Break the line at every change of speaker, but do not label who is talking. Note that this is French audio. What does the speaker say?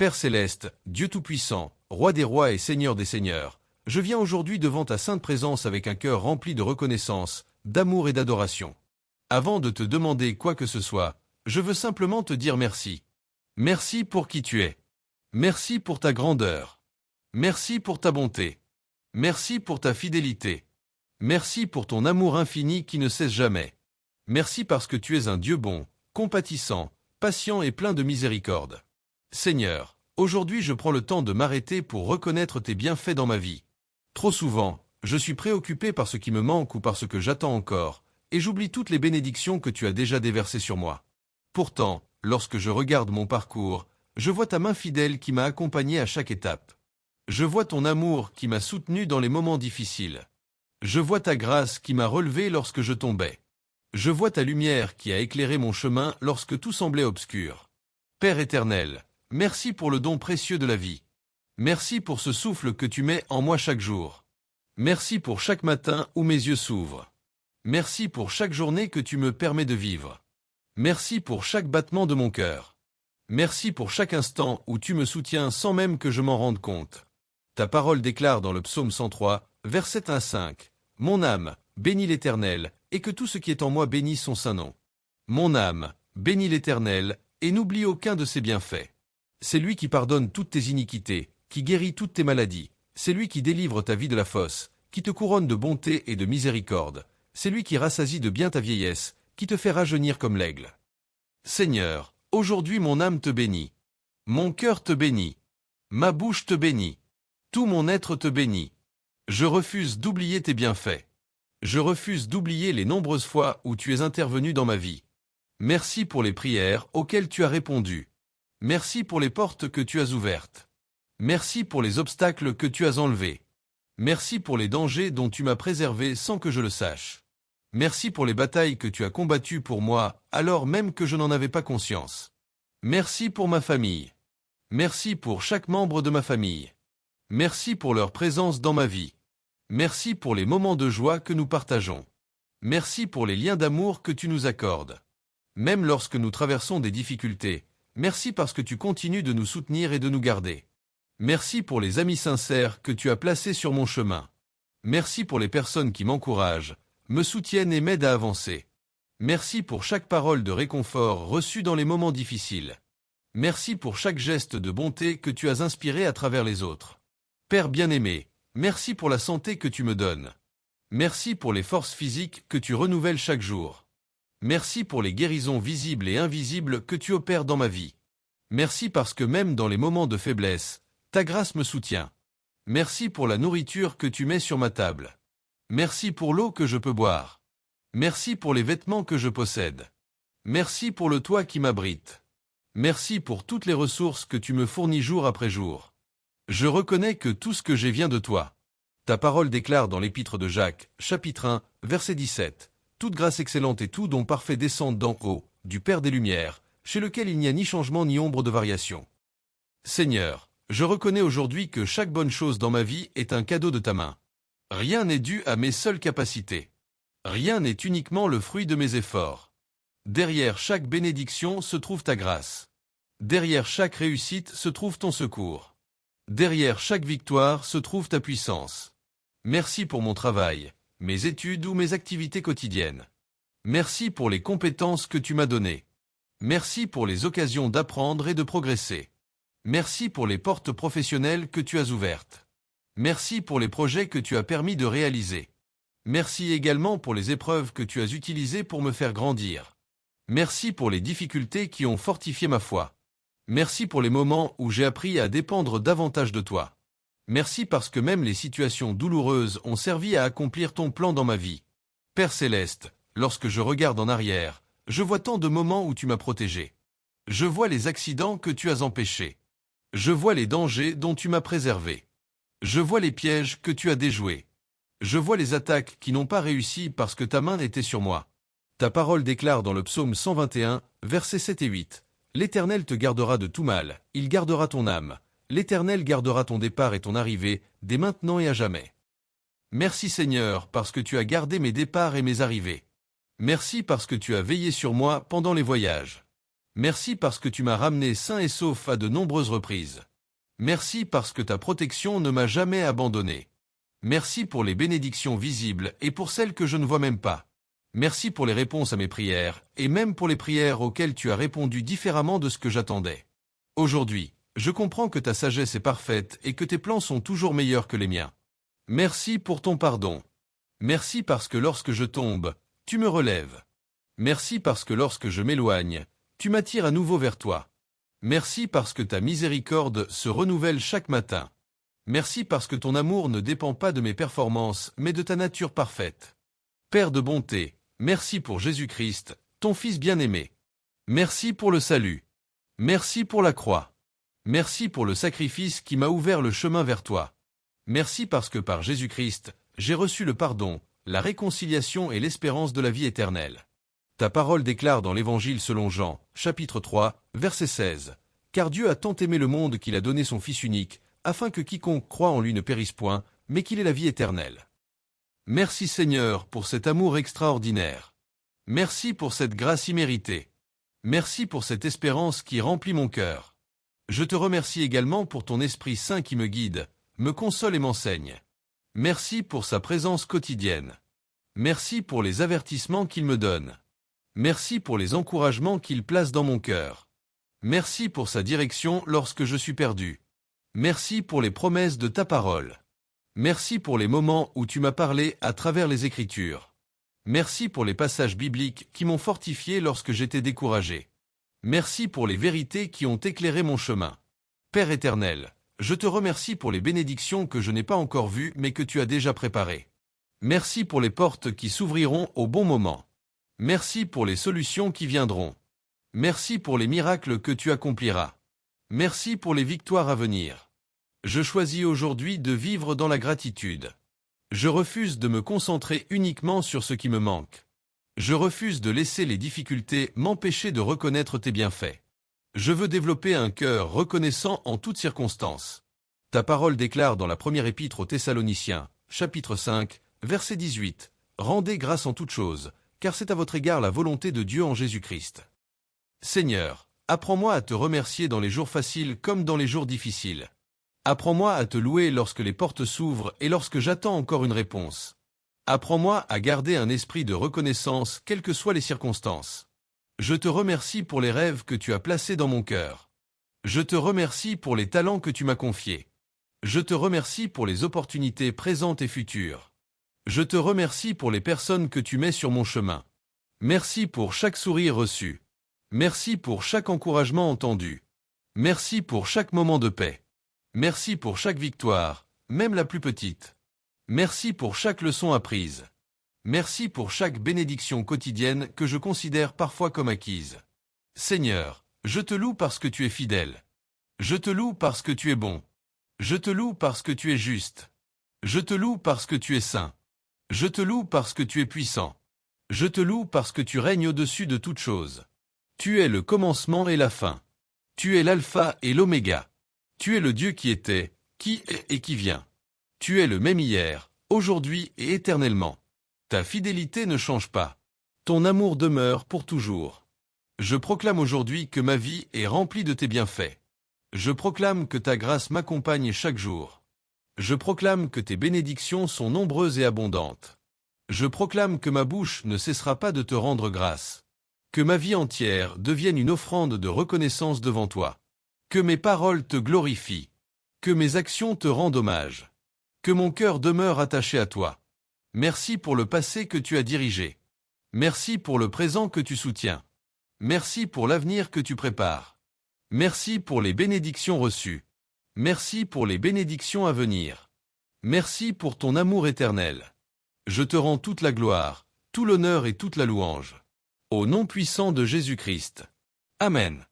Père céleste, Dieu Tout-Puissant, Roi des rois et Seigneur des seigneurs, je viens aujourd'hui devant ta sainte présence avec un cœur rempli de reconnaissance, d'amour et d'adoration. Avant de te demander quoi que ce soit, je veux simplement te dire merci. Merci pour qui tu es. Merci pour ta grandeur. Merci pour ta bonté. Merci pour ta fidélité. Merci pour ton amour infini qui ne cesse jamais. Merci parce que tu es un Dieu bon, compatissant, patient et plein de miséricorde. Seigneur, aujourd'hui je prends le temps de m'arrêter pour reconnaître tes bienfaits dans ma vie. Trop souvent, je suis préoccupé par ce qui me manque ou par ce que j'attends encore, et j'oublie toutes les bénédictions que tu as déjà déversées sur moi. Pourtant, lorsque je regarde mon parcours, je vois ta main fidèle qui m'a accompagné à chaque étape. Je vois ton amour qui m'a soutenu dans les moments difficiles. Je vois ta grâce qui m'a relevé lorsque je tombais. Je vois ta lumière qui a éclairé mon chemin lorsque tout semblait obscur. Père éternel, merci pour le don précieux de la vie. Merci pour ce souffle que tu mets en moi chaque jour. Merci pour chaque matin où mes yeux s'ouvrent. Merci pour chaque journée que tu me permets de vivre. Merci pour chaque battement de mon cœur. Merci pour chaque instant où tu me soutiens sans même que je m'en rende compte. Ta parole déclare dans le psaume 103, versets 1 à 5, « Mon âme, bénis l'Éternel, et que tout ce qui est en moi bénisse son saint nom. Mon âme, bénis l'Éternel, et n'oublie aucun de ses bienfaits. C'est lui qui pardonne toutes tes iniquités, qui guérit toutes tes maladies. C'est lui qui délivre ta vie de la fosse, qui te couronne de bonté et de miséricorde. C'est lui qui rassasie de bien ta vieillesse, qui te fait rajeunir comme l'aigle. Seigneur, aujourd'hui mon âme te bénit. Mon cœur te bénit. Ma bouche te bénit. Tout mon être te bénit. Je refuse d'oublier tes bienfaits. Je refuse d'oublier les nombreuses fois où tu es intervenu dans ma vie. Merci pour les prières auxquelles tu as répondu. Merci pour les portes que tu as ouvertes. Merci pour les obstacles que tu as enlevés. Merci pour les dangers dont tu m'as préservé sans que je le sache. Merci pour les batailles que tu as combattues pour moi, alors même que je n'en avais pas conscience. Merci pour ma famille. Merci pour chaque membre de ma famille. Merci pour leur présence dans ma vie. Merci pour les moments de joie que nous partageons. Merci pour les liens d'amour que tu nous accordes. Même lorsque nous traversons des difficultés, merci parce que tu continues de nous soutenir et de nous garder. Merci pour les amis sincères que tu as placés sur mon chemin. Merci pour les personnes qui m'encouragent, me soutiennent et m'aident à avancer. Merci pour chaque parole de réconfort reçue dans les moments difficiles. Merci pour chaque geste de bonté que tu as inspiré à travers les autres. Père bien-aimé, merci pour la santé que tu me donnes. Merci pour les forces physiques que tu renouvelles chaque jour. Merci pour les guérisons visibles et invisibles que tu opères dans ma vie. Merci parce que même dans les moments de faiblesse, ta grâce me soutient. Merci pour la nourriture que tu mets sur ma table. Merci pour l'eau que je peux boire. Merci pour les vêtements que je possède. Merci pour le toit qui m'abrite. Merci pour toutes les ressources que tu me fournis jour après jour. Je reconnais que tout ce que j'ai vient de toi. Ta parole déclare dans l'épître de Jacques, chapitre 1, verset 17, « Toute grâce excellente et tout don parfait descendent d'en haut, du Père des Lumières, chez lequel il n'y a ni changement ni ombre de variation. » Seigneur, je reconnais aujourd'hui que chaque bonne chose dans ma vie est un cadeau de ta main. Rien n'est dû à mes seules capacités. Rien n'est uniquement le fruit de mes efforts. Derrière chaque bénédiction se trouve ta grâce. Derrière chaque réussite se trouve ton secours. Derrière chaque victoire se trouve ta puissance. Merci pour mon travail, mes études ou mes activités quotidiennes. Merci pour les compétences que tu m'as données. Merci pour les occasions d'apprendre et de progresser. Merci pour les portes professionnelles que tu as ouvertes. Merci pour les projets que tu as permis de réaliser. Merci également pour les épreuves que tu as utilisées pour me faire grandir. Merci pour les difficultés qui ont fortifié ma foi. Merci pour les moments où j'ai appris à dépendre davantage de toi. Merci parce que même les situations douloureuses ont servi à accomplir ton plan dans ma vie. Père céleste, lorsque je regarde en arrière, je vois tant de moments où tu m'as protégé. Je vois les accidents que tu as empêchés. Je vois les dangers dont tu m'as préservé. Je vois les pièges que tu as déjoués. Je vois les attaques qui n'ont pas réussi parce que ta main était sur moi. Ta parole déclare dans le psaume 121, versets 7 et 8. « L'Éternel te gardera de tout mal, il gardera ton âme. L'Éternel gardera ton départ et ton arrivée, dès maintenant et à jamais. » Merci Seigneur, parce que tu as gardé mes départs et mes arrivées. Merci parce que tu as veillé sur moi pendant les voyages. Merci parce que tu m'as ramené sain et sauf à de nombreuses reprises. Merci parce que ta protection ne m'a jamais abandonné. Merci pour les bénédictions visibles et pour celles que je ne vois même pas. Merci pour les réponses à mes prières, et même pour les prières auxquelles tu as répondu différemment de ce que j'attendais. Aujourd'hui, je comprends que ta sagesse est parfaite et que tes plans sont toujours meilleurs que les miens. Merci pour ton pardon. Merci parce que lorsque je tombe, tu me relèves. Merci parce que lorsque je m'éloigne, tu m'attires à nouveau vers toi. Merci parce que ta miséricorde se renouvelle chaque matin. Merci parce que ton amour ne dépend pas de mes performances, mais de ta nature parfaite. Père de bonté, merci pour Jésus-Christ, ton Fils bien-aimé. Merci pour le salut. Merci pour la croix. Merci pour le sacrifice qui m'a ouvert le chemin vers toi. Merci parce que par Jésus-Christ, j'ai reçu le pardon, la réconciliation et l'espérance de la vie éternelle. Ta parole déclare dans l'Évangile selon Jean, chapitre 3, verset 16. Car Dieu a tant aimé le monde qu'il a donné son Fils unique, afin que quiconque croit en lui ne périsse point, mais qu'il ait la vie éternelle. Merci Seigneur pour cet amour extraordinaire. Merci pour cette grâce imméritée. Merci pour cette espérance qui remplit mon cœur. Je te remercie également pour ton Esprit Saint qui me guide, me console et m'enseigne. Merci pour sa présence quotidienne. Merci pour les avertissements qu'il me donne. Merci pour les encouragements qu'il place dans mon cœur. Merci pour sa direction lorsque je suis perdu. Merci pour les promesses de ta parole. Merci pour les moments où tu m'as parlé à travers les Écritures. Merci pour les passages bibliques qui m'ont fortifié lorsque j'étais découragé. Merci pour les vérités qui ont éclairé mon chemin. Père éternel, je te remercie pour les bénédictions que je n'ai pas encore vues mais que tu as déjà préparées. Merci pour les portes qui s'ouvriront au bon moment. Merci pour les solutions qui viendront. Merci pour les miracles que tu accompliras. Merci pour les victoires à venir. Je choisis aujourd'hui de vivre dans la gratitude. Je refuse de me concentrer uniquement sur ce qui me manque. Je refuse de laisser les difficultés m'empêcher de reconnaître tes bienfaits. Je veux développer un cœur reconnaissant en toutes circonstances. Ta parole déclare dans la première épître aux Thessaloniciens, chapitre 5, verset 18, « Rendez grâce en toutes choses, car c'est à votre égard la volonté de Dieu en Jésus-Christ. » Seigneur, apprends-moi à te remercier dans les jours faciles comme dans les jours difficiles. Apprends-moi à te louer lorsque les portes s'ouvrent et lorsque j'attends encore une réponse. Apprends-moi à garder un esprit de reconnaissance quelles que soient les circonstances. Je te remercie pour les rêves que tu as placés dans mon cœur. Je te remercie pour les talents que tu m'as confiés. Je te remercie pour les opportunités présentes et futures. Je te remercie pour les personnes que tu mets sur mon chemin. Merci pour chaque sourire reçu. Merci pour chaque encouragement entendu. Merci pour chaque moment de paix. Merci pour chaque victoire, même la plus petite. Merci pour chaque leçon apprise. Merci pour chaque bénédiction quotidienne que je considère parfois comme acquise. Seigneur, je te loue parce que tu es fidèle. Je te loue parce que tu es bon. Je te loue parce que tu es juste. Je te loue parce que tu es saint. Je te loue parce que tu es puissant. Je te loue parce que tu règnes au-dessus de toutes choses. Tu es le commencement et la fin. Tu es l'alpha et l'oméga. Tu es le Dieu qui était, qui est et qui vient. Tu es le même hier, aujourd'hui et éternellement. Ta fidélité ne change pas. Ton amour demeure pour toujours. Je proclame aujourd'hui que ma vie est remplie de tes bienfaits. Je proclame que ta grâce m'accompagne chaque jour. Je proclame que tes bénédictions sont nombreuses et abondantes. Je proclame que ma bouche ne cessera pas de te rendre grâce. Que ma vie entière devienne une offrande de reconnaissance devant toi. Que mes paroles te glorifient. Que mes actions te rendent hommage. Que mon cœur demeure attaché à toi. Merci pour le passé que tu as dirigé. Merci pour le présent que tu soutiens. Merci pour l'avenir que tu prépares. Merci pour les bénédictions reçues. Merci pour les bénédictions à venir. Merci pour ton amour éternel. Je te rends toute la gloire, tout l'honneur et toute la louange. Au nom puissant de Jésus-Christ. Amen.